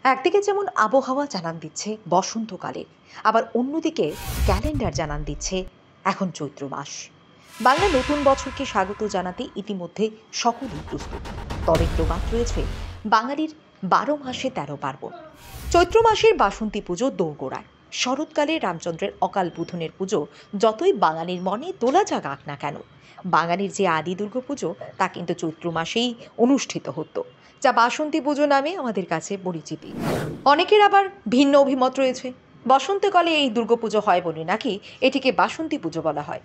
একদিকে যেমন আবহাওয়া জানান দিচ্ছে বসন্তকালে, আবার অন্যদিকে ক্যালেন্ডার জানান দিচ্ছে এখন চৈত্র মাস। বাংলা নতুন বছরকে স্বাগত জানাতে ইতিমধ্যে সকলেই প্রস্তুত। তবে প্রবাদ রয়েছে বাঙালির 12 মাসে 13 পার্বণ। চৈত্র মাসের বাসন্তী পুজো দোরগোড়ায়। শরৎকালে রামচন্দ্রের অকাল বোধনের পুজো যতই বাঙালির মনে দোলা জাগাক না কেন, বাঙালির যে আদি দুর্গাপুজো তা কিন্তু চৈত্র মাসেই অনুষ্ঠিত হতো, যা বাসন্তী পুজো নামে আমাদের কাছে পরিচিতি। অনেকের আবার ভিন্ন অভিমত রয়েছে। বসন্তকালে এই দুর্গাপুজো হয় বলে নাকি এটিকে বাসন্তী পুজো বলা হয়।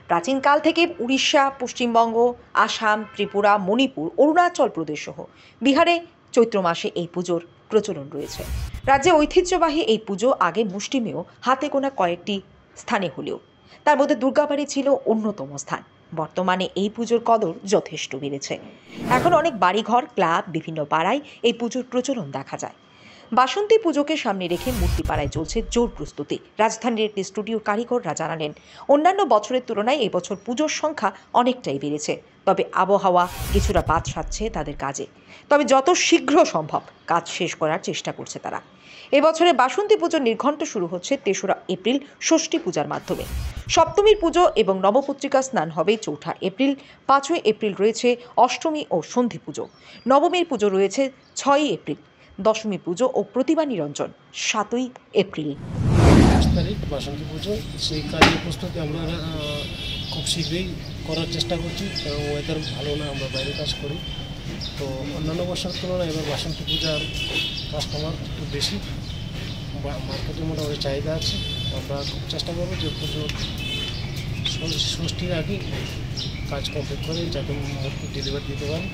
প্রাচীনকাল থেকে উড়িষ্যা, পশ্চিমবঙ্গ, আসাম, ত্রিপুরা, মণিপুর, অরুণাচল প্রদেশ সহ বিহারে চৈত্র মাসে এই পুজোর প্রচলন রয়েছে। রাজ্যে ঐতিহ্যবাহী এই পুজো আগে মুষ্টিমেয় হাতে গোনা কয়েকটি স্থানে হলেও তার মধ্যে দুর্গাবাড়ি ছিল অন্যতম স্থান। বর্তমানে এই পুজোর কদর যথেষ্ট বেড়েছে। এখন অনেক বাড়িঘর, ক্লাব, বিভিন্ন পাড়ায় এই পুজোর প্রচলন দেখা যায়। বাসন্তী পুজোকে সামনে রেখে মূর্তিপাড়ায় চলছে জোর প্রস্তুতি। রাজধানীর একটি স্টুডিওর কারিগররা জানালেন, অন্যান্য বছরের তুলনায় এবছর পুজোর সংখ্যা অনেকটাই বেড়েছে। তবে আবহাওয়া কিছুটা বাদ সাধছে তাদের কাজে। তবে যত শীঘ্র সম্ভব কাজ শেষ করার চেষ্টা করছে তারা। এবছরে বাসন্তী পুজোর নির্ঘণ্ট শুরু হচ্ছে 3রা এপ্রিল ষষ্ঠী পূজার মাধ্যমে। সপ্তমীর পুজো এবং নবপত্রিকা স্নান হবে 4 এপ্রিল। 5 এপ্রিল রয়েছে অষ্টমী ও সন্ধি পুজো। নবমীর পুজো রয়েছে 6 এপ্রিল। দশমী পুজো ও প্রতিমা নিরঞ্জন 7 এপ্রিল। 5 তারিখ বাসন্তী পুজো, সেই কাজের প্রস্তুতি আমরা খুব শীঘ্রই করার চেষ্টা করছি। কারণ ওয়েদার ভালো না, আমরা বাইরে কাজ করি। তো অন্যান্য বছরের তুলনায় এবার বাসন্তী পূজার কাস্টমার একটু বেশি, মার্কেটে মোটামুটি চাহিদা আছে। আমরা খুব চেষ্টা করবো যে পুজোর ষষ্ঠীর আগে কাজ কমপ্লিট করে যাতে মূর্তি ডেলিভারি দিতে পারি।